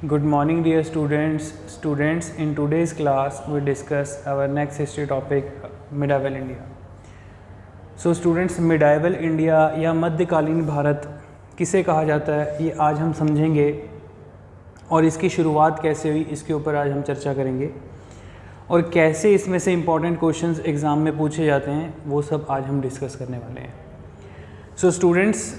Good morning, dear students. Students, in today's class, we discuss our next history topic, medieval India. So, students, medieval India या मध्यकालीन भारत किसे कहा जाता है, ये आज हम समझेंगे और इसकी शुरुआत कैसे हुई, इसके ऊपर आज हम चर्चा करेंगे और कैसे इसमें से इम्पॉर्टेंट क्वेश्चंस एग्ज़ाम में पूछे जाते हैं, वो सब आज हम डिस्कस करने वाले हैं. सो स्टूडेंट्स,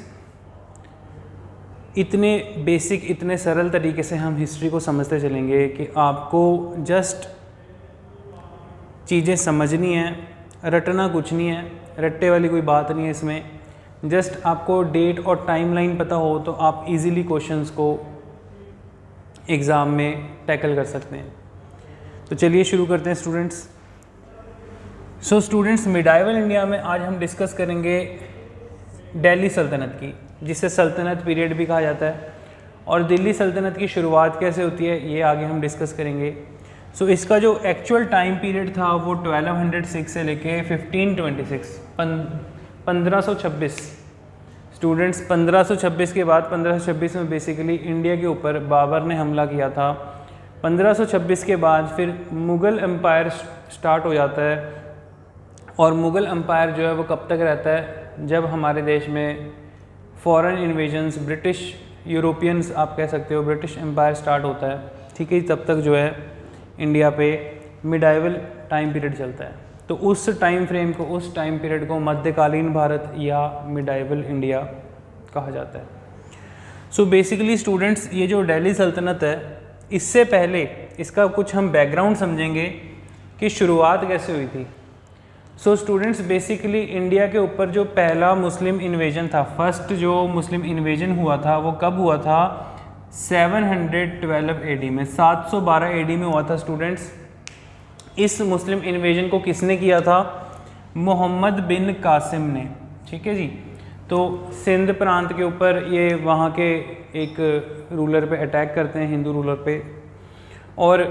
इतने बेसिक, इतने सरल तरीके से हम हिस्ट्री को समझते चलेंगे कि आपको जस्ट चीज़ें समझनी है, रटना कुछ नहीं है, रट्टे वाली कोई बात नहीं है इसमें. जस्ट आपको डेट और टाइमलाइन पता हो तो आप इजीली क्वेश्चंस को एग्ज़ाम में टैकल कर सकते हैं. तो चलिए शुरू करते हैं students. So students, medieval India में आज हम डिस्कस करेंगे दिल्ली सल्तनत की, जिसे सल्तनत पीरियड भी कहा जाता है. और दिल्ली सल्तनत की शुरुआत कैसे होती है ये आगे हम डिस्कस करेंगे. सो इसका जो एक्चुअल टाइम पीरियड था वो 1206 से लेके 1526 1526. स्टूडेंट्स, 1526 के बाद 1526 में बेसिकली इंडिया के ऊपर बाबर ने हमला किया था. 1526 के बाद फिर मुग़ल एम्पायर स्टार्ट हो जाता है. और मुग़ल एम्पायर जो है वो कब तक रहता है, जब हमारे देश में फॉरेन इन्वेजन्स, ब्रिटिश, यूरोपियंस आप कह सकते हो, ब्रिटिश एम्पायर स्टार्ट होता है. ठीक है, तब तक जो है इंडिया पे मिडाइवल टाइम पीरियड चलता है. तो उस टाइम फ्रेम को, उस टाइम पीरियड को मध्यकालीन भारत या मिडाइवल इंडिया कहा जाता है. सो बेसिकली स्टूडेंट्स, ये जो दिल्ली सल्तनत है, इससे पहले इसका कुछ हम बैकग्राउंड समझेंगे कि शुरुआत कैसे हुई थी. सो स्टूडेंट्स, बेसिकली इंडिया के ऊपर जो पहला मुस्लिम इन्वेजन था, फर्स्ट जो मुस्लिम इन्वेजन हुआ था वो कब हुआ था, 712 AD में, 712 AD में हुआ था स्टूडेंट्स. इस मुस्लिम इन्वेजन को किसने किया था, मोहम्मद बिन कासिम ने. ठीक है जी. तो सिंध प्रांत के ऊपर ये वहाँ के एक रूलर पे अटैक करते हैं, हिंदू रूलर पे. और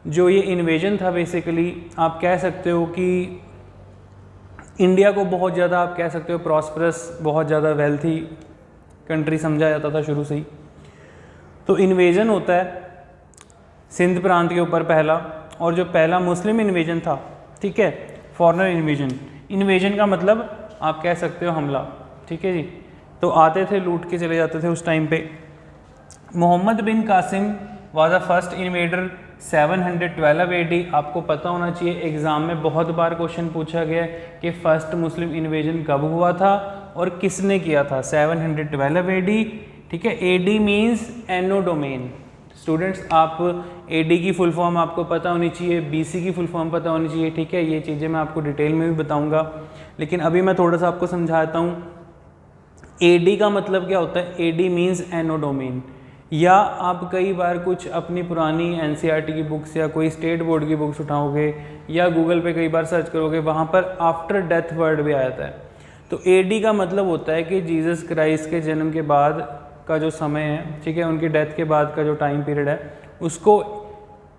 जो ये इन्वेजन था बेसिकली आप कह सकते हो कि इंडिया को बहुत ज़्यादा, आप कह सकते हो प्रॉस्परस, बहुत ज़्यादा वेल्थी कंट्री समझा जाता था शुरू से ही. तो इन्वेजन होता है सिंध प्रांत के ऊपर पहला, और जो पहला मुस्लिम इन्वेजन था, ठीक है, फॉरेनर इन्वेजन. इन्वेजन का मतलब आप कह सकते हो हमला. ठीक है जी. तो आते थे, लूट के चले जाते थे उस टाइम पे. Mohammad bin Qasim was the first invader, 712 AD. आपको पता होना चाहिए, एग्ज़ाम में बहुत बार क्वेश्चन पूछा गया कि फ़र्स्ट मुस्लिम इन्वेजन कब हुआ था और किसने किया था. 712 AD. ठीक है. AD मीन्स एनो डोमेन. स्टूडेंट्स, आप AD की फुल फॉर्म आपको पता होनी चाहिए, BC की फुल फॉर्म पता होनी चाहिए. ठीक है, ये चीज़ें मैं आपको डिटेल में भी बताऊँगा, लेकिन अभी मैं थोड़ा सा आपको समझाता हूँ. AD का मतलब क्या होता है. AD मीन्स एनो डोमेन. या आप कई बार कुछ अपनी पुरानी NCERT की बुक्स या कोई स्टेट बोर्ड की बुक्स उठाओगे या गूगल पे कई बार सर्च करोगे, वहाँ पर आफ्टर डेथ वर्ड भी आ जाता है. तो AD का मतलब होता है कि जीसस क्राइस्ट के जन्म के बाद का जो समय है, ठीक है, उनकी डेथ के बाद का जो टाइम पीरियड है, उसको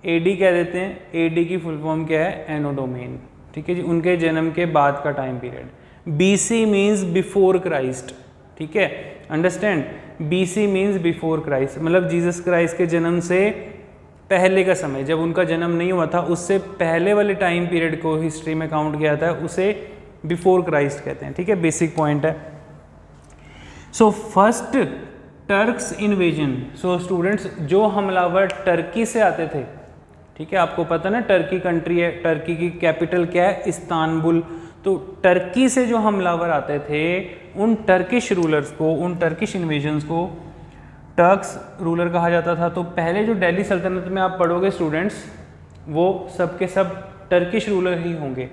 AD कह देते हैं. AD की फुल फॉर्म क्या है, एनो डोमेन. ठीक है जी, उनके जन्म के बाद का time period. BC means before Christ. ठीक है, understand. BC means before Christ, मतलब जीसस क्राइस्ट के जन्म से पहले का समय, जब उनका जन्म नहीं हुआ था उससे पहले वाले टाइम पीरियड को हिस्ट्री में काउंट किया जाता है, उसे बिफोर क्राइस्ट कहते हैं. ठीक है, बेसिक पॉइंट है. So first Turks invasion. So students, जो हमलावर टर्की से आते थे, ठीक है, आपको पता ना टर्की कंट्री है, टर्की की कैपिटल क्या है, इस्तांबुल. तो टर्की से जो हमलावर आते थे, उन टर्किश रूलर्स को, उन टर्किश इन्वेजन्स को टर्क्स रूलर कहा जाता था. तो पहले जो दिल्ली सल्तनत में आप पढ़ोगे स्टूडेंट्स, वो सब के सब टर्किश रूलर ही होंगे.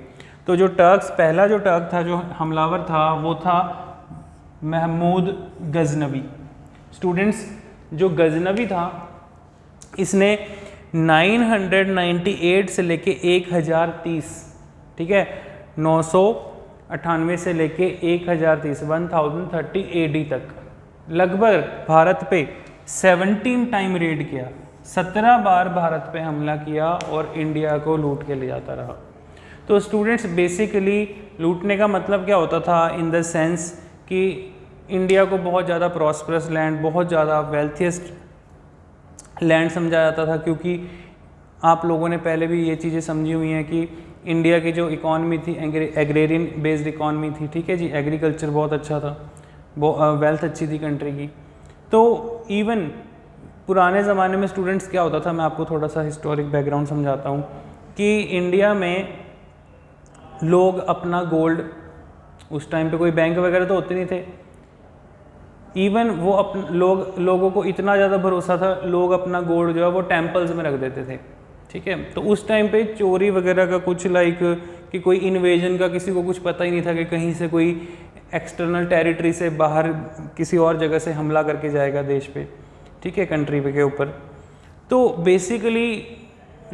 तो जो टर्क्स, पहला जो टर्क था, जो हमलावर था, वो था महमूद गजनवी. स्टूडेंट्स, जो गजनवी था, इसने 998 से लेके 1030, ठीक है, 998 से लेके 1030, 1030 AD तक लगभग भारत पे 17 टाइम रेड किया. 17 बार भारत पे हमला किया और इंडिया को लूट के ले जाता रहा. तो स्टूडेंट्स, बेसिकली लूटने का मतलब क्या होता था, इन द सेंस कि इंडिया को बहुत ज़्यादा प्रॉस्परस लैंड, बहुत ज़्यादा वेल्थियस्ट लैंड समझा जाता था, क्योंकि आप लोगों ने पहले भी ये चीज़ें समझी हुई हैं कि इंडिया की जो इकॉनमी थी एग्रेरियन बेस्ड इकॉनमी थी, ठीक है जी, एग्रीकल्चर बहुत अच्छा था, वेल्थ अच्छी थी कंट्री की। तो इवन पुराने ज़माने में स्टूडेंट्स क्या होता था, मैं आपको थोड़ा सा हिस्टोरिक बैकग्राउंड समझाता हूँ कि इंडिया में लोग अपना गोल्ड, उस टाइम पे कोई बैंक वगैरह तो होते नहीं थे, इवन वो लोगों को इतना ज़्यादा भरोसा था, लोग अपना गोल्ड जो है वो टेम्पल्स में रख देते थे, ठीक है। तो उस टाइम पे चोरी वगैरह का कुछ लाइक कि कोई इन्वेजन का किसी को कुछ पता ही नहीं था कि कहीं से कोई एक्सटर्नल टेरिटरी से बाहर किसी और जगह से हमला करके जाएगा देश पे, ठीक है, कंट्री पे के ऊपर। तो बेसिकली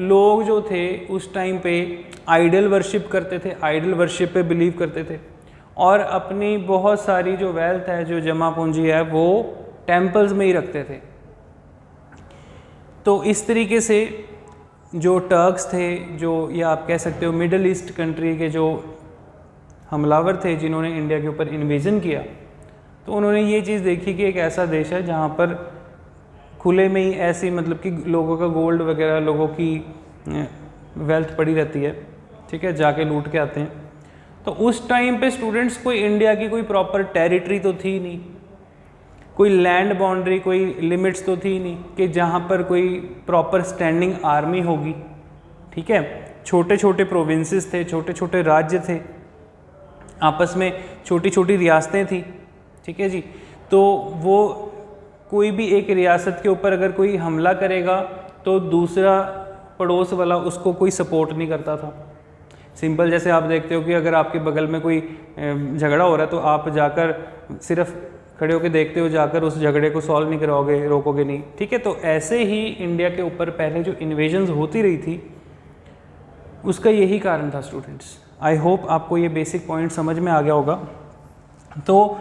लोग जो थे उस टाइम पे आइडल वर्शिप करते थे, आइडल वर्शिप पे बिलीव करते थे, और अपनी बहुत सारी जो वेल्थ है, जो जमा पूंजी है, वो टेम्पल्स में ही रखते थे। तो इस तरीके से जो टर्क्स थे, जो या आप कह सकते हो मिडल ईस्ट कंट्री के जो हमलावर थे जिन्होंने इंडिया के ऊपर इन्वेजन किया, तो उन्होंने ये चीज़ देखी कि एक ऐसा देश है जहाँ पर खुले में ही ऐसी मतलब कि लोगों का गोल्ड वगैरह, लोगों की वेल्थ पड़ी रहती है, ठीक है, जाके लूट के आते हैं। तो उस टाइम पे स्टूडेंट्स कोई इंडिया की कोई प्रॉपर टेरिटरी तो थी नहीं, कोई लैंड बाउंड्री, कोई लिमिट्स तो थी नहीं कि जहाँ पर कोई प्रॉपर स्टैंडिंग आर्मी होगी, ठीक है। छोटे छोटे प्रोविंसेस थे, छोटे छोटे राज्य थे, आपस में छोटी छोटी रियासतें थी, ठीक है जी। तो वो कोई भी एक रियासत के ऊपर अगर कोई हमला करेगा तो दूसरा पड़ोस वाला उसको कोई सपोर्ट नहीं करता था। सिंपल जैसे आप देखते हो कि अगर आपके बगल में कोई झगड़ा हो रहा है तो आप जाकर सिर्फ खड़े होकर देखते हो, जाकर उस झगड़े को सॉल्व नहीं कराओगे, रोकोगे नहीं, ठीक है। तो ऐसे ही इंडिया के ऊपर पहले जो इन्वेजन्स होती रही थी उसका यही कारण था स्टूडेंट्स। आई होप आपको ये बेसिक पॉइंट समझ में आ गया होगा। तो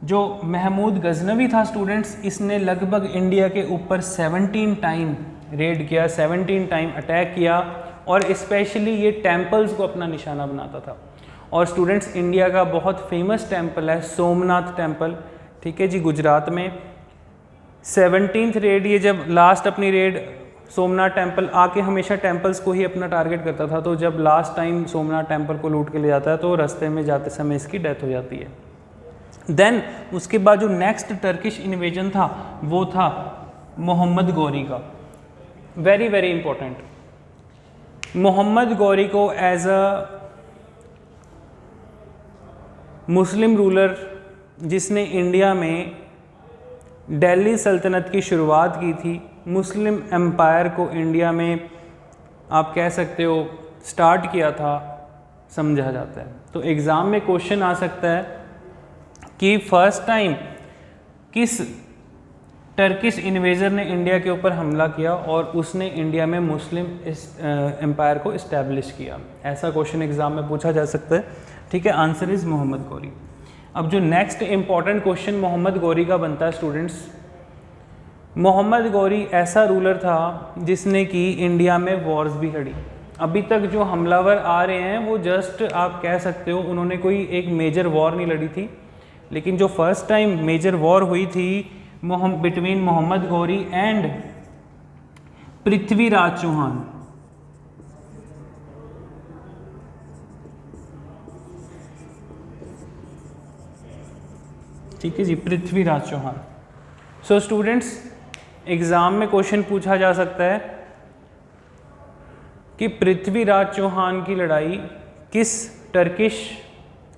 जो महमूद गजनवी था स्टूडेंट्स, इसने लगभग इंडिया के ऊपर 17 टाइम रेड किया, 17 टाइम अटैक किया, और स्पेशली ये टेम्पल्स को अपना निशाना बनाता था। और स्टूडेंट्स इंडिया का बहुत फेमस टेम्पल है सोमनाथ टेम्पल, ठीक है जी, गुजरात में। 17th रेड, ये जब लास्ट अपनी रेड सोमनाथ टेम्पल आके हमेशा टेम्पल्स को ही अपना टारगेट करता था, तो जब लास्ट टाइम सोमनाथ टेम्पल को लूट के ले जाता है तो रास्ते में जाते समय इसकी डेथ हो जाती है। देन उसके बाद जो नेक्स्ट टर्किश इन्वेजन था वो था मोहम्मद गौरी का। Very very important, Mohammad Ghori को एज अ मुस्लिम रूलर जिसने इंडिया में दिल्ली सल्तनत की शुरुआत की थी, मुस्लिम एम्पायर को इंडिया में आप कह सकते हो स्टार्ट किया था, समझा जाता है। तो एग्ज़ाम में क्वेश्चन आ सकता है कि फर्स्ट टाइम किस टर्किश इन्वेजर ने इंडिया के ऊपर हमला किया और उसने इंडिया में मुस्लिम एम्पायर को इस्टेब्लिश किया, ऐसा क्वेश्चन एग्जाम में पूछा जा सकता है, ठीक है। Answer is Mohammad Ghori. अब जो next important question Mohammad Ghori का बनता है स्टूडेंट्स, मोहम्मद गौरी ऐसा रूलर था जिसने की इंडिया में वॉर्स भी लड़ी। अभी तक जो हमलावर आ रहे हैं वो जस्ट आप कह सकते हो उन्होंने कोई एक मेजर वॉर नहीं लड़ी थी, लेकिन जो फर्स्ट टाइम मेजर वॉर हुई थी बिटवीन मोहम्मद गौरी एंड पृथ्वीराज चौहान, ठीक है जी, Prithviraj Chauhan. So students exam में क्वेश्चन पूछा जा सकता है कि पृथ्वीराज चौहान की लड़ाई किस टर्किश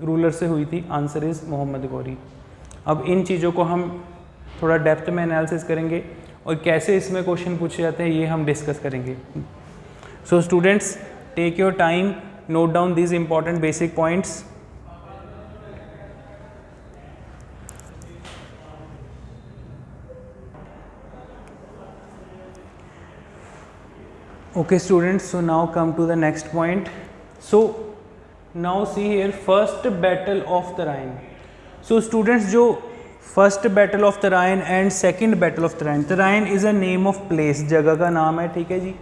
रूलर से हुई थी। Answer is Mohammad Ghori. अब इन चीज़ों को हम थोड़ा डेप्थ में एनालिसिस करेंगे और कैसे इसमें क्वेश्चन पूछे जाते हैं ये हम डिस्कस करेंगे। So students take your time, note down these important basic points. Okay students, so now come to the next point. So now see here first battle of the Rhine. So students जो first battle of the Rhine and second battle of the Rhine, the Rhine is a name of place, जगह का नाम है, ठीक है जी।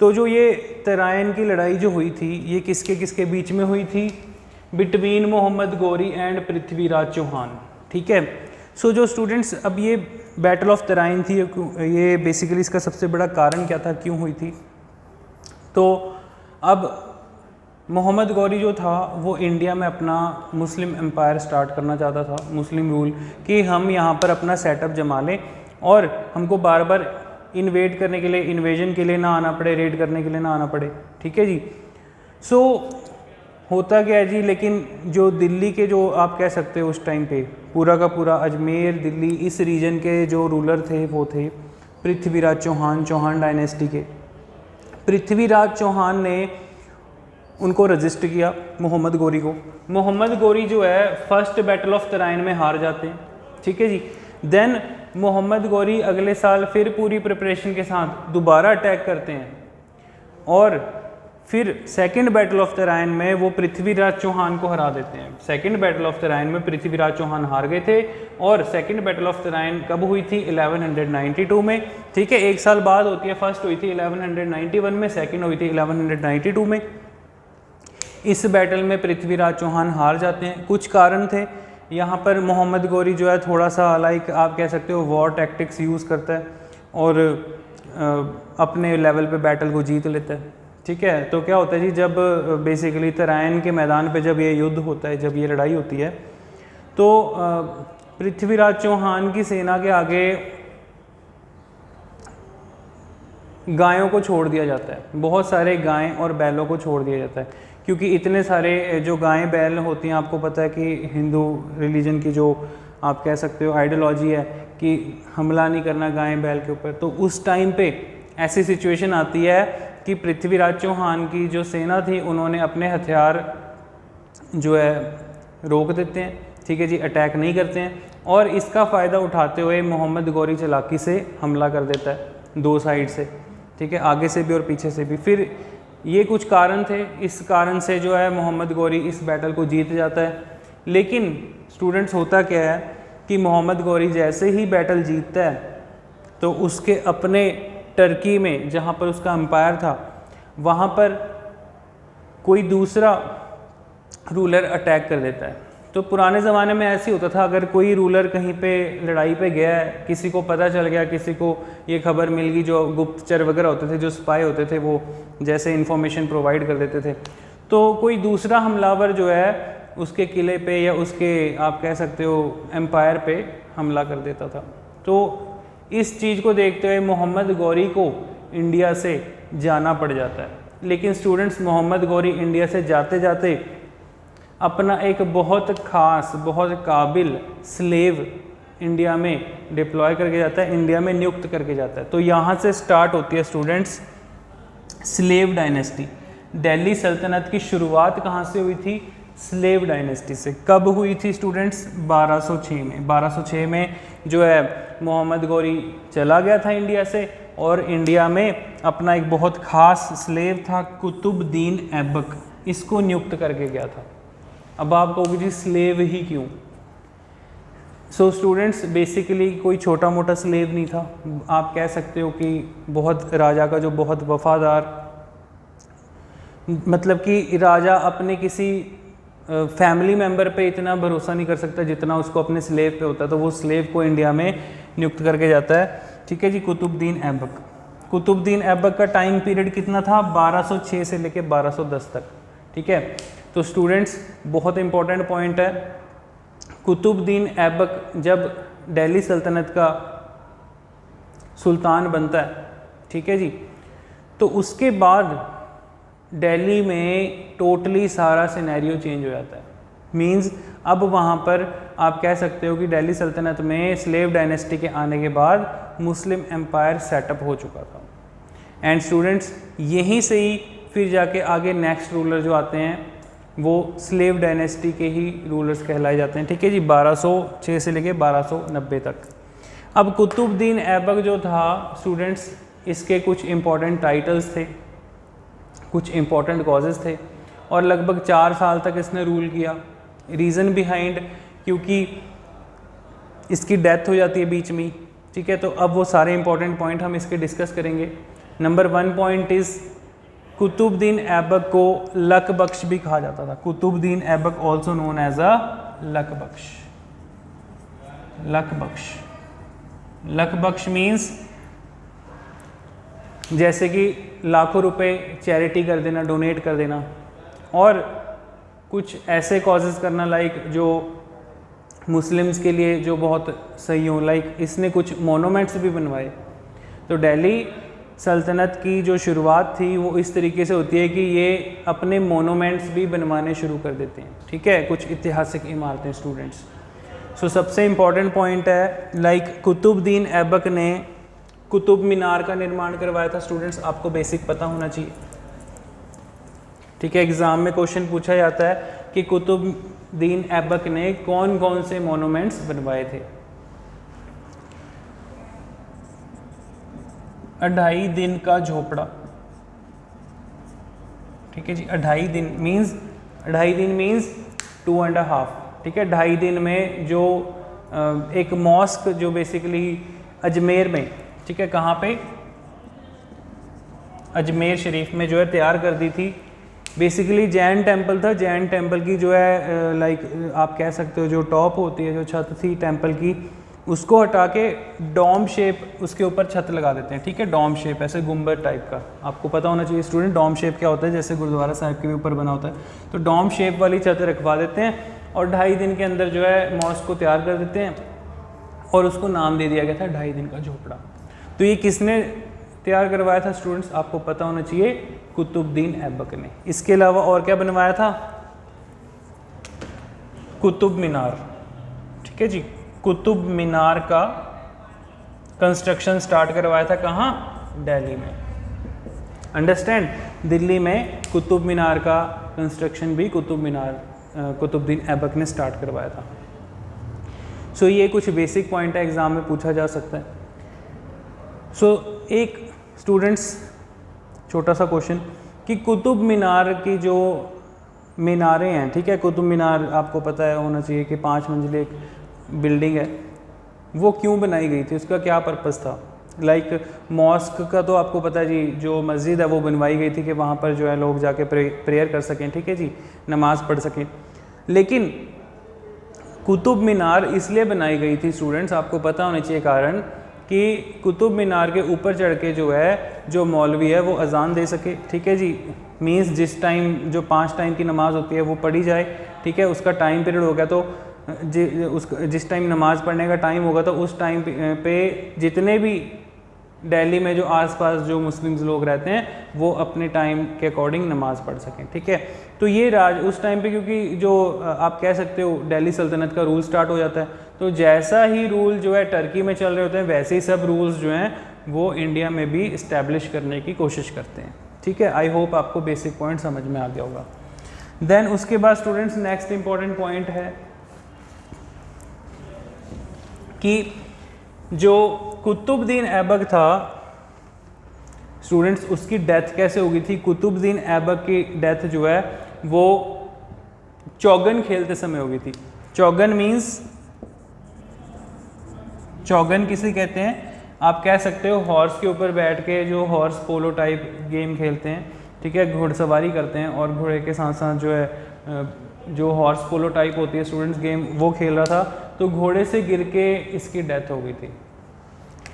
तो जो ये तराइन की लड़ाई जो हुई थी ये किसके किसके बीच में हुई थी, बिटवीन मोहम्मद गौरी एंड पृथ्वीराज चौहान, ठीक है। सो जो स्टूडेंट्स अब ये बैटल ऑफ तराइन थी, ये बेसिकली इसका सबसे बड़ा कारण क्या था, क्यों हुई थी? तो अब मोहम्मद गौरी जो था वो इंडिया में अपना मुस्लिम एम्पायर स्टार्ट करना चाहता था, मुस्लिम रूल, कि हम यहाँ पर अपना सेटअप जमा लें और हमको बार बार इन्वेड करने के लिए, इन्वेजन के लिए ना आना पड़े, रेड करने के लिए ना आना पड़े। ठीक है जी। सो होता क्या है जी, लेकिन जो दिल्ली के जो आप कह सकते हो उस टाइम पे पूरा का पूरा अजमेर, दिल्ली, इस रीजन के जो रूलर थे वो थे पृथ्वीराज चौहान, चौहान डायनेस्टी के। पृथ्वीराज चौहान ने उनको रजिस्ट किया, मोहम्मद गौरी को। मोहम्मद गौरी जो है फर्स्ट बैटल ऑफ तराइन में हार जाते हैं। ठीक है जी। देन मोहम्मद गौरी अगले साल फिर पूरी प्रिपरेशन के साथ दोबारा अटैक करते हैं और फिर सेकंड बैटल ऑफ तराइन में वो पृथ्वीराज चौहान को हरा देते हैं। सेकंड बैटल ऑफ तराइन में पृथ्वीराज चौहान हार गए थे और सेकंड बैटल ऑफ तराइन कब हुई थी? 1192 में। ठीक है, एक साल बाद होती है। फर्स्ट हुई थी 1191 में, सेकंड हुई थी 1192 में। इस बैटल में पृथ्वीराज चौहान हार जाते हैं। कुछ कारण थे यहाँ पर। मोहम्मद गौरी जो है थोड़ा सा लाइक आप कह सकते हो वॉर टैक्टिक्स यूज़ करता है और अपने लेवल पे बैटल को जीत लेता है। ठीक है, तो क्या होता है जी, जब बेसिकली तराइन के मैदान पे जब ये युद्ध होता है, जब ये लड़ाई होती है, तो पृथ्वीराज चौहान की सेना के आगे गायों को छोड़ दिया जाता है। बहुत सारे गायें और बैलों को छोड़ दिया जाता है, क्योंकि इतने सारे जो गायें बैल होती हैं, आपको पता है कि हिंदू रिलीजन की जो आप कह सकते हो आइडियोलॉजी है कि हमला नहीं करना गायें बैल के ऊपर। तो उस टाइम पे ऐसी सिचुएशन आती है कि पृथ्वीराज चौहान की जो सेना थी उन्होंने अपने हथियार जो है रोक देते हैं। ठीक है जी, अटैक नहीं करते हैं और इसका फ़ायदा उठाते हुए मोहम्मद गौरी चालाकी से हमला कर देता है दो साइड से। ठीक है, आगे से भी और पीछे से भी। फिर ये कुछ कारण थे, इस कारण से जो है मोहम्मद गौरी इस बैटल को जीत जाता है। लेकिन स्टूडेंट्स होता क्या है कि मोहम्मद गौरी जैसे ही बैटल जीतता है तो उसके अपने टर्की में जहाँ पर उसका एम्पायर था वहाँ पर कोई दूसरा रूलर अटैक कर देता है। तो पुराने ज़माने में ऐसे होता था, अगर कोई रूलर कहीं पे लड़ाई पे गया है, किसी को पता चल गया, किसी को ये खबर मिल गई, जो गुप्तचर वगैरह होते थे, जो स्पाई होते थे, वो जैसे इन्फॉर्मेशन प्रोवाइड कर देते थे, तो कोई दूसरा हमलावर जो है उसके किले पे या उसके आप कह सकते हो एम्पायर पे हमला कर देता था। तो इस चीज़ को देखते हुए मोहम्मद गौरी को इंडिया से जाना पड़ जाता है। लेकिन स्टूडेंट्स, मोहम्मद गौरी इंडिया से जाते जाते अपना एक बहुत ख़ास, बहुत काबिल स्लेव इंडिया में डिप्लॉय करके जाता है, इंडिया में नियुक्त करके जाता है। तो यहाँ से स्टार्ट होती है स्टूडेंट्स स्लेव डायनेस्टी। दिल्ली सल्तनत की शुरुआत कहाँ से हुई थी? स्लेव डायनेस्टी से। कब हुई थी स्टूडेंट्स? 1206 में। 1206 में जो है मोहम्मद गौरी चला गया था इंडिया से और इंडिया में अपना एक बहुत ख़ास स्लेव था कुतुबुद्दीन ऐबक, इसको नियुक्त करके गया था। अब आप कहोगे जी स्लेव ही क्यों? सो स्टूडेंट्स, बेसिकली कोई छोटा मोटा स्लेव नहीं था। आप कह सकते हो कि बहुत राजा का जो बहुत वफादार, मतलब कि राजा अपने किसी फैमिली मेंबर पे इतना भरोसा नहीं कर सकता जितना उसको अपने स्लेव पे होता है, तो वो स्लेव को इंडिया में नियुक्त करके जाता है। ठीक है जी, कुतुबुद्दीन ऐबक। कुतुबुद्दीन ऐबक का टाइम पीरियड कितना था? 1206 से लेके 1210 तक। ठीक है, तो स्टूडेंट्स बहुत इंपॉर्टेंट पॉइंट है। कुतुबुद्दीन ऐबक जब दिल्ली सल्तनत का सुल्तान बनता है, ठीक है जी, तो उसके बाद दिल्ली में टोटली सारा सिनेरियो चेंज हो जाता है। मींस अब वहाँ पर आप कह सकते हो कि दिल्ली सल्तनत में स्लेव डायनेस्टी के आने के बाद मुस्लिम एम्पायर सेटअप हो चुका था। एंड स्टूडेंट्स, यहीं से ही फिर जाके आगे नेक्स्ट रूलर जो आते हैं वो स्लेव डायनेस्टी के ही रूलर्स कहलाए जाते हैं। ठीक है जी, 1206 से लेके 1290 तक। अब कुतुबुद्दीन ऐबक जो था स्टूडेंट्स, इसके कुछ इंपॉर्टेंट टाइटल्स थे, कुछ इंपॉर्टेंट कॉजेज़ थे और लगभग 4 साल तक इसने रूल किया। रीज़न बिहाइंड, क्योंकि इसकी डेथ हो जाती है बीच में। ठीक है, तो अब वो सारे इंपॉर्टेंट पॉइंट हम इसके डिस्कस करेंगे। Number 1 point is Qutbuddin Aibak को लक बख्श भी कहा जाता था। Qutbuddin Aibak also known as a Lakh Bakhsh. Lakh Bakhsh. Lakh Bakhsh means जैसे कि लाखों रुपए चैरिटी कर देना, डोनेट कर देना, और कुछ ऐसे कॉजेज़ करना लाइक जो मुस्लिम्स के लिए जो बहुत सही हो, लाइक इसने कुछ मोनूमेंट्स भी बनवाए। तो दिल्ली सल्तनत की जो शुरुआत थी वो इस तरीके से होती है कि ये अपने मोनूमेंट्स भी बनवाने शुरू कर देते हैं, ठीक है, कुछ ऐतिहासिक इमारतें स्टूडेंट्स। सो सबसे इम्पॉर्टेंट पॉइंट है लाइक कुतुबुद्दीन ऐबक ने कुतुब मीनार का निर्माण करवाया था। स्टूडेंट्स आपको बेसिक पता होना चाहिए, ठीक है, एग्जाम में क्वेश्चन पूछा जाता है कि कुतुबुद्दीन ऐबक ने कौन कौन से मोनूमेंट्स बनवाए थे। 2.5 दिन का झोपड़ा, ठीक है जी, 2.5 दिन मीन्स 2.5 दिन मीन्स 2.5, ठीक है, 2.5 दिन में जो एक मॉस्क जो बेसिकली अजमेर में, ठीक है, कहाँ पे, अजमेर शरीफ में जो है तैयार कर दी थी। बेसिकली जैन टेम्पल था, जैन टेम्पल की जो है लाइक आप कह सकते हो जो टॉप होती है, जो छत थी टेम्पल की, उसको हटा के डोम शेप उसके ऊपर छत लगा देते हैं, ठीक है, डोम शेप, ऐसे गुंबद टाइप का। आपको पता होना चाहिए स्टूडेंट डोम शेप क्या होता है, जैसे गुरुद्वारा साहिब के भी ऊपर बना होता है, तो डोम शेप वाली छत रखवा देते हैं और 2.5 दिन के अंदर जो है मॉस्क को तैयार कर देते हैं और उसको नाम दे दिया गया था 2.5 दिन का झोपड़ा। तो ये किसने तैयार करवाया था स्टूडेंट्स, आपको पता होना चाहिए, कुतुबुद्दीन ऐबक ने। इसके अलावा और क्या बनवाया था, कुतुब मीनार, ठीक है जी, कुतुब मीनार का कंस्ट्रक्शन स्टार्ट करवाया था कहाँ, दिल्ली में। अंडरस्टैंड, दिल्ली में कुतुब मीनार का कंस्ट्रक्शन भी कुतुबुद्दीन ऐबक ने स्टार्ट करवाया था। सो ये कुछ बेसिक पॉइंट है, एग्जाम में पूछा जा सकता है। सो एक स्टूडेंट्स छोटा सा क्वेश्चन कि कुतुब मीनार की जो मीनारें हैं, ठीक है, कुतुब मीनार आपको पता है होना चाहिए कि 5 मंजिले एक बिल्डिंग है, वो क्यों बनाई गई थी, उसका क्या पर्पस था। लाइक मॉस्क का तो आपको पता है जी, जो मस्जिद है वो बनवाई गई थी कि वहाँ पर जो है लोग जाके प्रेयर कर सकें, ठीक है जी, नमाज़ पढ़ सकें। लेकिन कुतुब मीनार इसलिए बनाई गई थी स्टूडेंट्स, आपको पता होना चाहिए कारण, कि कुतुब मीनार के ऊपर चढ़ के जो है जो मौलवी है वो अजान दे सके, ठीक है जी, मीन्स जिस टाइम जो 5 टाइम की नमाज़ होती है वो पढ़ी जाए, ठीक है, उसका टाइम पीरियड हो गया, तो जिस टाइम नमाज़ पढ़ने का टाइम होगा तो उस टाइम पे जितने भी दिल्ली में जो आसपास जो मुस्लिम्स लोग रहते हैं वो अपने टाइम के अकॉर्डिंग नमाज़ पढ़ सकें, ठीक है। तो ये उस टाइम पे, क्योंकि जो आप कह सकते हो दिल्ली सल्तनत का रूल स्टार्ट हो जाता है, तो जैसा ही रूल जो है टर्की में चल रहे होते हैं वैसे ही सब रूल्स जो हैं वो इंडिया में भी इस्टेब्लिश करने की कोशिश करते हैं, ठीक है। आई होप आपको बेसिक पॉइंट समझ में आ गया होगा। देन उसके बाद स्टूडेंट्स नेक्स्ट इंपॉर्टेंट पॉइंट है कि जो कुतुबुद्दीन ऐबक था स्टूडेंट्स, उसकी डेथ कैसे हो गई थी। कुतुबुद्दीन ऐबक की डेथ जो है वो चौगन खेलते समय हो गई थी। चौगन मीन्स, चौगन किसे कहते हैं, आप कह सकते हो हॉर्स के ऊपर बैठ के जो हॉर्स पोलो टाइप गेम खेलते हैं, ठीक है, घुड़सवारी करते हैं और घोड़े के साथ साथ जो है जो हॉर्स पोलो टाइप होती है स्टूडेंट्स गेम, वो खेल रहा था, तो घोड़े से गिर के इसकी डेथ हो गई थी,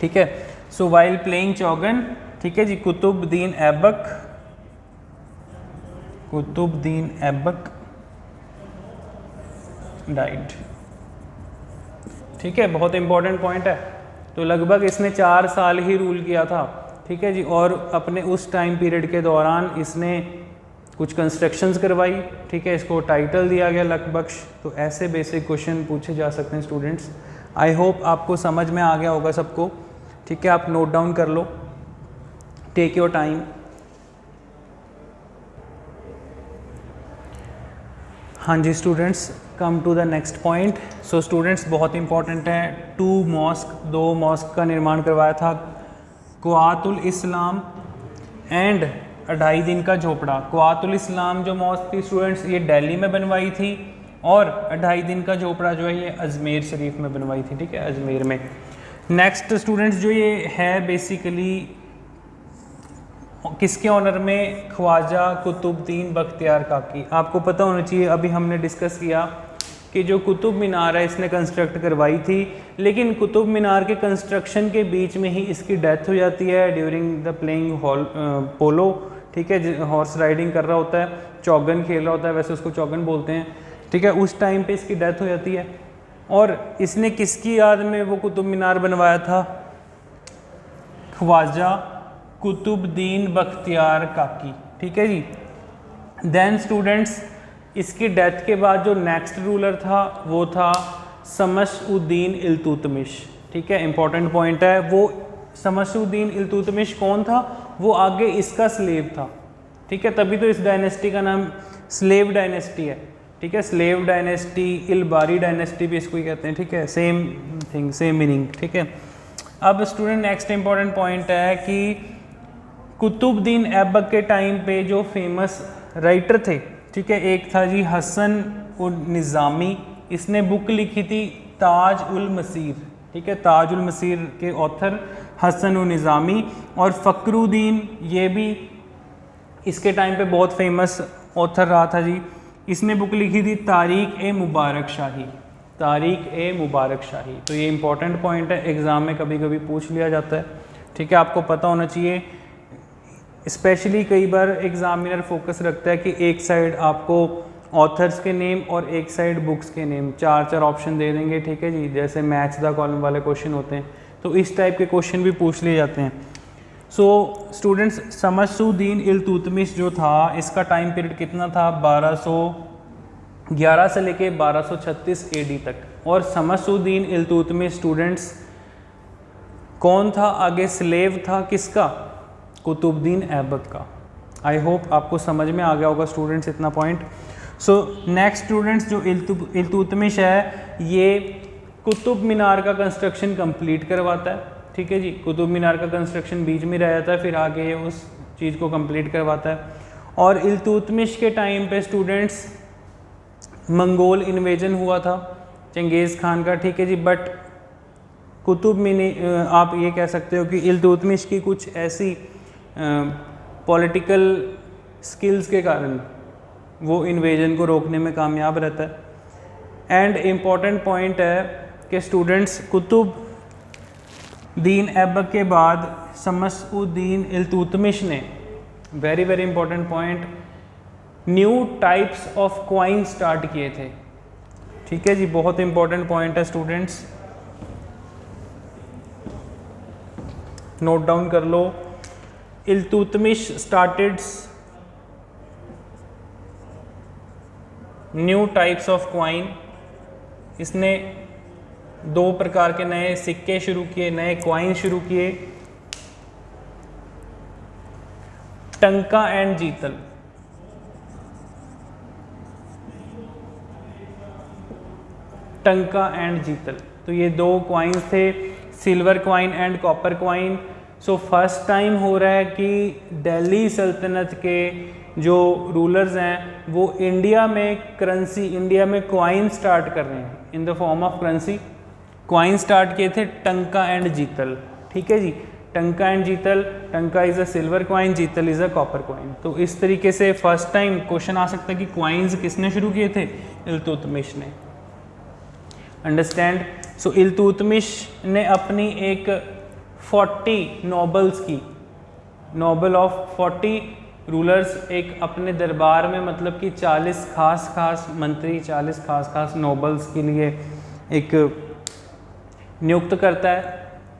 ठीक है। सो वाइल प्लेइंग चौगन, ठीक है जी, कुतुबुद्दीन ऐबक डाइड, ठीक है, बहुत इंपॉर्टेंट पॉइंट है। तो लगभग इसने 4 साल ही रूल किया था, ठीक है जी, और अपने उस टाइम पीरियड के दौरान इसने कुछ कंस्ट्रक्शंस करवाई, ठीक है, इसको टाइटल दिया गया लख बख्श। तो ऐसे बेसिक क्वेश्चन पूछे जा सकते हैं स्टूडेंट्स। आई होप आपको समझ में आ गया होगा सबको, ठीक है, आप नोट डाउन कर लो, टेक योर टाइम। हाँ जी students, come to the next point. So students बहुत इंपॉर्टेंट है, 2 मॉस्क का निर्माण करवाया था, कुआतुल इस्लाम एंड 2.5 दिन का झोपड़ा। कुआतुल इस्लाम जो मॉस्क थी स्टूडेंट्स ये दिल्ली में बनवाई थी, और 2.5 दिन का झोपड़ा जो है ये अजमेर शरीफ में बनवाई थी, ठीक है, अजमेर में। नेक्स्ट स्टूडेंट्स जो ये है बेसिकली किसके ऑनर में, ख्वाजा कुतुबुद्दीन बख्तियार काकी। आपको पता होना चाहिए, अभी हमने डिस्कस किया कि जो कुतुब मीनार है इसने कंस्ट्रक्ट करवाई थी, लेकिन कुतुब मीनार के कंस्ट्रक्शन के बीच में ही इसकी डेथ हो जाती है ड्यूरिंग द प्लेइंग पोलो, ठीक है, हॉर्स राइडिंग कर रहा होता है, चौगन खेल रहा होता है, वैसे उसको चौगन बोलते हैं, ठीक है, उस टाइम पे इसकी डेथ हो जाती है। और इसने किसकी याद में वो कुतुब मीनार बनवाया था? ख्वाजा कुतुबुद्दीन बख्तियार काकी, ठीक है जी। देन स्टूडेंट्स, इसकी डेथ के बाद जो नेक्स्ट रूलर था वो था शमस-उद-दीन इल्तुतमिश, ठीक है, इंपॉर्टेंट पॉइंट है। वो शमस-उद-दीन इल्तुतमिश कौन था? वो आगे इसका स्लेव था, ठीक है, तभी तो इस डायनेस्टी का नाम स्लेव डायनेस्टी है, ठीक है, स्लेव डायनेस्टी, इलबारी डायनेस्टी भी इसको ही कहते हैं, ठीक है, सेम थिंग, सेम मीनिंग, ठीक है। अब स्टूडेंट नेक्स्ट इंपॉर्टेंट पॉइंट है कि कुतुबुद्दीन ऐबक के टाइम पे जो फेमस राइटर थे, ठीक है, एक था जी हसन उल निज़ामी, इसने बुक लिखी थी ताज उल मसीर, ठीक है, ताज उल मसीर के ऑथर हसन उल निज़ामी। और फ़खरुद्दीन, ये भी इसके टाइम पे बहुत फेमस ऑथर रहा था जी, इसने बुक लिखी थी तारीख़ ए मुबारक शाही, तारीख़ ए मुबारक शाही। तो ये इंपॉर्टेंट पॉइंट है, एग्ज़ाम में कभी कभी पूछ लिया जाता है, ठीक है, आपको पता होना चाहिए। स्पेशली कई बार एग्जामिनर फोकस रखता है कि एक साइड आपको ऑथर्स के नेम और एक साइड बुक्स के नेम, चार ऑप्शन दे देंगे, ठीक है जी, जैसे मैच द कॉलम वाले क्वेश्चन होते हैं, तो इस टाइप के क्वेश्चन भी पूछ लिए जाते हैं। सो स्टूडेंट्स, शमस-उद-दीन इल्तुतमिश जो था, इसका टाइम पीरियड कितना था? 1211 से लेके 1236 AD तक। और शमस-उद-दीन इल्तुतमिश स्टूडेंट्स कौन था? आगे स्लेव था किसका? कुतुबुद्दीन ऐबक का। आई होप आपको समझ में आ गया होगा स्टूडेंट्स इतना पॉइंट। सो नेक्स्ट स्टूडेंट्स, जो इल्तुतमिश है ये कुतुब मीनार का कंस्ट्रक्शन कंप्लीट करवाता है, ठीक है जी, कुतुब मीनार का कंस्ट्रक्शन बीच में रह जाता है, फिर आगे ये उस चीज़ को कंप्लीट करवाता है। और इल्तुतमिश के टाइम पे स्टूडेंट्स मंगोल इन्वेजन हुआ था चंगेज़ खान का, ठीक है जी, बट आप ये कह सकते हो कि इल्तुतमिश की कुछ ऐसी पॉलिटिकल स्किल्स के कारण वो इन्वेजन को रोकने में कामयाब रहता है। एंड इम्पॉर्टेंट पॉइंट है कि स्टूडेंट्स कुतुबुद्दीन ऐबक के बाद शमस-उद-दीन इल्तुतमिश ने, very very important point, new types of coin start किए थे, ठीक है जी, बहुत इंपॉर्टेंट पॉइंट है स्टूडेंट्स, नोट डाउन कर लो। Iltutmish started new types of coin, इसने 2 प्रकार के नए सिक्के शुरू किए, नए कॉइन शुरू किए, टंका एंड जीतल। टंका एंड जीतल, तो ये 2 कॉइन्स थे, silver coin and copper coin. So first time हो रहा है कि दिल्ली सल्तनत के जो रूलर्स हैं वो इंडिया में करेंसी, इंडिया में कॉइन स्टार्ट कर रहे हैं in the form of currency. Coin start किए थे टंका एंड जीतल, ठीक है जी, टंका एंड जीतल, टंका इज़ अ सिल्वर कॉइन, जीतल इज़ अ कॉपर कॉइन। तो इस तरीके से फर्स्ट टाइम क्वेश्चन आ सकता है कि कॉइन्स किसने शुरू किए थे? इल्तुतमिश ने। अंडरस्टैंड। सो इल्तुतमिश ने अपनी एक 40 नोबल्स की, नोबल ऑफ 40 रूलर्स एक अपने दरबार में, मतलब कि 40 खास मंत्री, 40 खास नोबल्स के लिए एक नियुक्त करता है,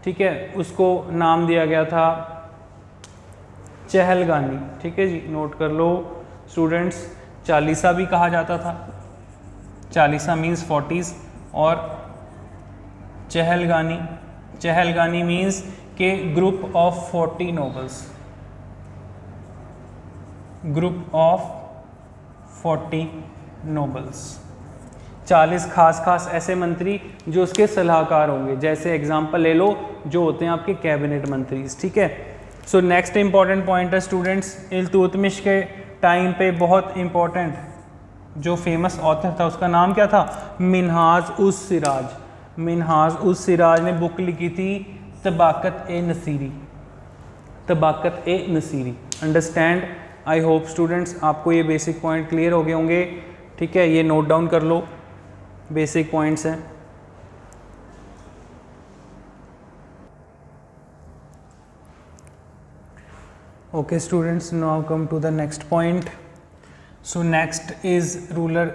ठीक है, उसको नाम दिया गया था चहलगानी, ठीक है जी, नोट कर लो स्टूडेंट्स। चालीसा भी कहा जाता था, चालीसा मीन्स 40s, और चहलगानी, चहलगानी मीन्स के group of 40 nobles, group of 40 nobles, 40 खास ऐसे मंत्री जो उसके सलाहकार होंगे, जैसे एग्जांपल ले लो जो होते हैं आपके कैबिनेट मंत्री, ठीक है। सो नेक्स्ट इंपॉर्टेंट पॉइंट है स्टूडेंट्स, इल्तुतमिश के टाइम पे बहुत इंपॉर्टेंट जो फेमस ऑथर था उसका नाम क्या था? मिन्हाज उस सिराज। मिन्हाज उस सिराज ने बुक लिखी थी Tabaqat i Nasiri, Tabaqat i Nasiri. Understand. I hope students आपको ये बेसिक पॉइंट क्लियर हो गए होंगे, ठीक है, ये नोट डाउन कर लो। बेसिक पॉइंट्स हैं। Okay students, now come to the next point. So next is ruler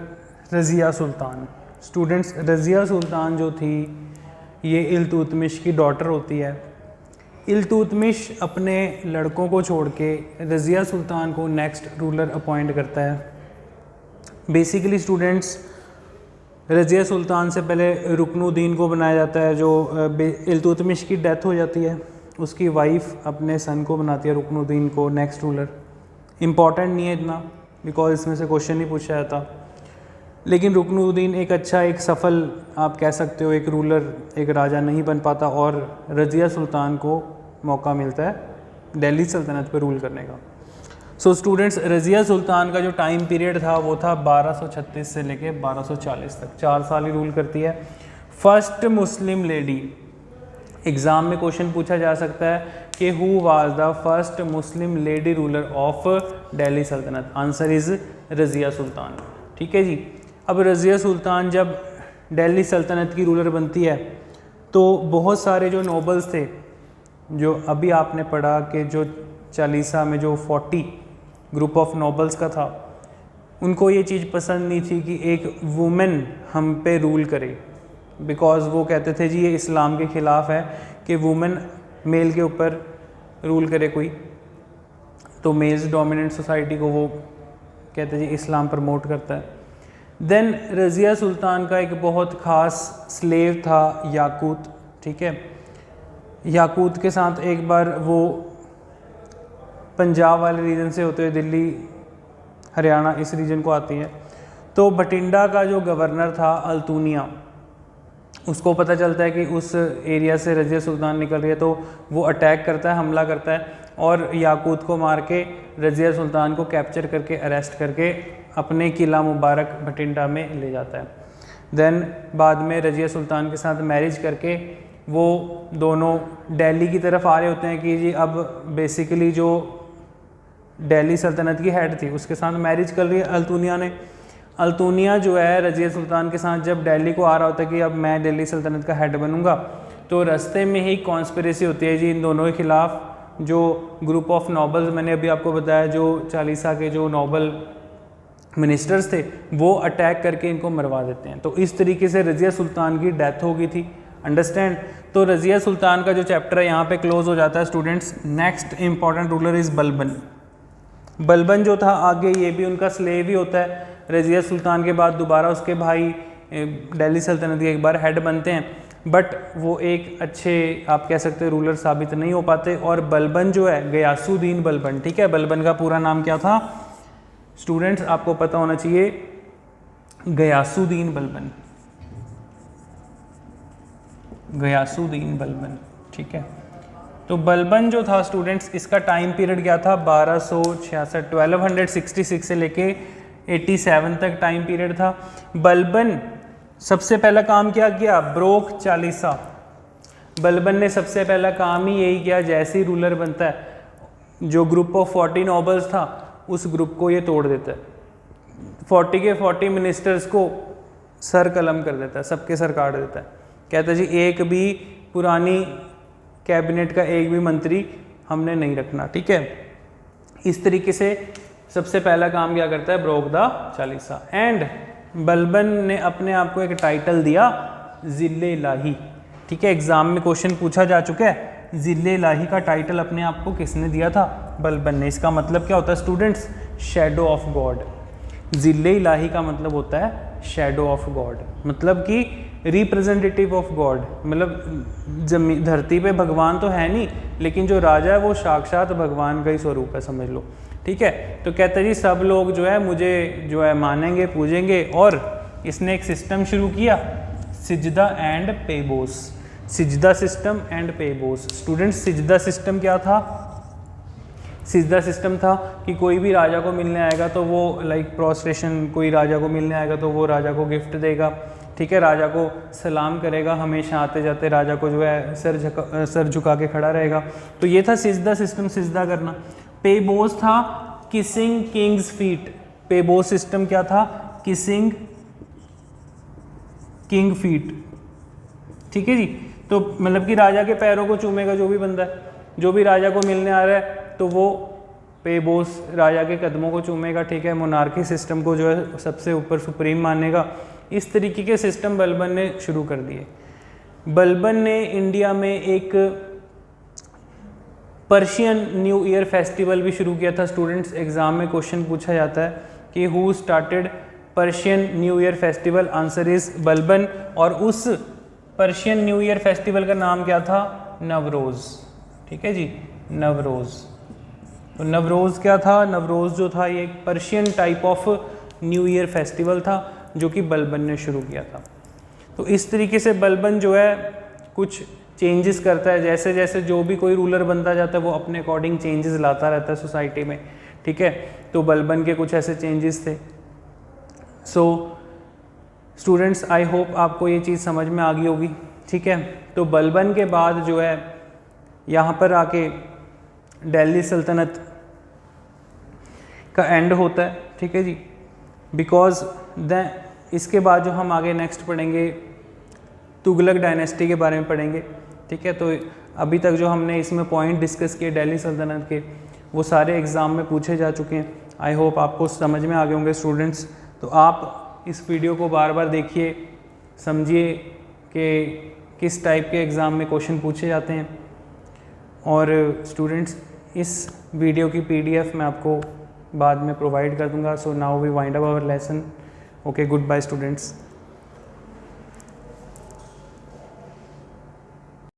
Razia Sultan. Students, Razia Sultan जो थी ये इल्तुतमिश की डॉटर होती है। इल्तुतमिश अपने लड़कों को छोड़ के रज़िया सुल्तान को नेक्स्ट रूलर अपॉइंट करता है। बेसिकली स्टूडेंट्स, रज़िया सुल्तान से पहले रुकनुद्दीन को बनाया जाता है, जो इल्तुतमिश की डेथ हो जाती है, उसकी वाइफ अपने सन को बनाती है रुकनुद्दीन को नेक्स्ट रूलर। इम्पॉर्टेंट नहीं है इतना, बिकॉज इसमें से क्वेश्चन नहीं पूछा जाता, लेकिन रुकनुद्दीन एक अच्छा, एक सफल आप कह सकते हो एक रूलर, एक राजा नहीं बन पाता और रज़िया सुल्तान को मौका मिलता है दिल्ली सल्तनत पर रूल करने का। सो स्टूडेंट्स, रज़िया सुल्तान का जो टाइम पीरियड था वो था 1236 से लेके 1240 तक, 4 साल ही रूल करती है। फर्स्ट मुस्लिम लेडी, एग्ज़ाम में क्वेश्चन पूछा जा सकता है कि who was the first Muslim lady ruler of Delhi सल्तनत? आंसर इज़ रज़िया सुल्तान। ठीक है जी। अब रज़िया सुल्तान जब दिल्ली सल्तनत की रूलर बनती है तो बहुत सारे जो नोबल्स थे, जो अभी आपने पढ़ा कि जो चालीसा में जो 40 ग्रुप ऑफ नोबल्स का था, उनको ये चीज़ पसंद नहीं थी कि एक वुमेन हम पे रूल करे, बिकॉज़ वो कहते थे जी ये इस्लाम के ख़िलाफ़ है कि वुमेन मेल के ऊपर रूल करे कोई, तो मेल्स डोमिनेंट सोसाइटी को वो कहते जी इस्लाम प्रमोट करता है। देन रज़िया सुल्तान का एक बहुत ख़ास स्लेव था याकूत। ठीक है, याकूत के साथ एक बार वो पंजाब वाले रीजन से होते हुए दिल्ली, हरियाणा इस रीजन को आती है, तो बठिंडा का जो गवर्नर था अल्तुनिया, उसको पता चलता है कि उस एरिया से रज़िया सुल्तान निकल रही है, तो वो अटैक करता है, हमला करता है और याकूत को मार के रज़िया सुल्तान को कैप्चर करके अरेस्ट करके अपने किला मुबारक बठिंडा में ले जाता है। देन बाद में रज़िया सुल्तान के साथ मैरिज करके वो दोनों दिल्ली की तरफ आ रहे होते हैं कि जी अब बेसिकली जो दिल्ली सल्तनत की हेड थी उसके साथ मैरिज कर रही है अल्तुनिया ने। अल्तुनिया जो है रज़िया सुल्तान के साथ जब दिल्ली को आ रहा होता है कि अब मैं दिल्ली सल्तनत का हेड बनूंगा, तो रास्ते में ही कॉन्स्पिरेसी होती है जी इन दोनों के ख़िलाफ़। जो ग्रुप ऑफ नोबल्स मैंने अभी आपको बताया, जो चालीसा के जो नोबल मिनिस्टर्स थे, वो अटैक करके इनको मरवा देते हैं। तो इस तरीके से रज़िया सुल्तान की डेथ हो गई थी। अंडरस्टैंड? तो रज़िया सुल्तान का जो चैप्टर है यहाँ पे क्लोज हो जाता है students. Next important ruler is Balban. Balban जो था आगे ये भी उनका स्लेव ही होता है। रज़िया सुल्तान के बाद दोबारा उसके भाई दिल्ली सल्तनत के एक बार हेड बनते हैं, बट वो एक अच्छे आप कह सकते हैं रूलर साबित नहीं हो पाते। और बलबन जो है गयासुद्दीन बलबन, ठीक है, बलबन का पूरा नाम क्या था स्टूडेंट्स? आपको पता होना चाहिए, गयासुद्दीन बलबन, गयासुद्दीन बलबन। ठीक है, तो बलबन जो था स्टूडेंट्स, इसका टाइम पीरियड क्या था? 1266, 1266 से लेके 87 तक टाइम पीरियड था। बलबन सबसे पहला काम क्या किया? ब्रोक चालीसा। बलबन ने सबसे पहला काम ही यही किया, जैसे ही रूलर बनता है, जो ग्रुप ऑफ 40 नोबल्स था उस ग्रुप को ये तोड़ देता है। 40 के 40 मिनिस्टर्स को सर कलम कर देता है, सबके सर काट देता है। कहता है जी एक भी पुरानी कैबिनेट का एक भी मंत्री हमने नहीं रखना। ठीक है, इस तरीके से सबसे पहला काम क्या करता है? Broke the Chalisa. And Balban ने अपने आप को एक टाइटल दिया, ज़िले इलाही। ठीक है, एग्जाम में क्वेश्चन पूछा जा चुका है, ज़िले इलाही का टाइटल अपने आप को किसने दिया था? बलबन ने। इसका मतलब क्या होता है स्टूडेंट्स? Shadow of God. ज़िले इलाही का मतलब होता है शैडो ऑफ गॉड, मतलब कि रिप्रेजेंटेटिव ऑफ गॉड। मतलब धरती पे भगवान तो है नहीं, लेकिन जो राजा है वो साक्षात भगवान का ही स्वरूप है, समझ लो। ठीक है, तो कहते हैं जी सब लोग जो है मुझे जो है मानेंगे, पूजेंगे। और इसने एक सिस्टम शुरू किया, सिजदा एंड पेबोस। सिजदा सिस्टम एंड पेबोस। स्टूडेंट्स, सिजदा सिस्टम क्या था? सिजदा सिस्टम था कि कोई भी राजा को मिलने आएगा तो वो लाइक प्रोस्ट्रेशन, कोई राजा को मिलने आएगा तो वो राजा को गिफ्ट देगा। ठीक है, राजा को सलाम करेगा, हमेशा आते जाते राजा को जो है सर झुका के खड़ा रहेगा। तो ये था सिजदा सिस्टम, सिजदा करना। पेबोस था किसिंग किंग्स फीट। पेबोस सिस्टम क्या था? किसिंग किंग फीट, ठीक है जी। तो मतलब कि राजा के पैरों को चूमेगा जो भी बंदा है, जो भी राजा को मिलने आ रहा है तो वो पेबोस राजा के कदमों को चूमेगा, ठीक है। मोनार्की सिस्टम को जो है सबसे ऊपर सुप्रीम मानेगा। इस तरीके के सिस्टम बलबन ने शुरू कर दिए। बलबन ने इंडिया में एक पर्शियन न्यू ईयर फेस्टिवल भी शुरू किया था। स्टूडेंट्स एग्जाम में क्वेश्चन पूछा जाता है कि who started Persian new year festival, answer is Balban. और उस पर्शियन न्यू ईयर फेस्टिवल का नाम क्या था? नवरोज़, ठीक है जी, नवरोज़। तो नवरोज़ क्या था? नवरोज़ जो था ये एक Persian type of new year festival था जो कि बलबन ने शुरू किया था। तो इस तरीके से बलबन जो है कुछ चेंजेस करता है, जैसे जैसे जो भी कोई रूलर बनता जाता है वो अपने अकॉर्डिंग चेंजेस लाता रहता है सोसाइटी में, ठीक है। तो बलबन के कुछ ऐसे चेंजेस थे। सो स्टूडेंट्स आई होप आपको ये चीज़ समझ में आ गई होगी, ठीक है। तो बलबन के बाद जो है यहाँ पर आके दिल्ली सल्तनत का एंड होता है, ठीक है जी। बिकॉज द इसके बाद जो हम आगे नेक्स्ट पढ़ेंगे तुगलक डायनेस्टी के बारे में पढ़ेंगे, ठीक है। तो अभी तक जो हमने इसमें पॉइंट डिस्कस किए दिल्ली सल्तनत के वो सारे एग्ज़ाम में पूछे जा चुके हैं। आई होप आपको समझ में आ गए होंगे स्टूडेंट्स। तो आप इस वीडियो को बार बार देखिए, समझिए कि किस टाइप के एग्ज़ाम में क्वेश्चन पूछे जाते हैं। और स्टूडेंट्स इस वीडियो की PDF मैं आपको बाद में प्रोवाइड कर दूंगा। So now we wind up our lesson. Okay, good bye students.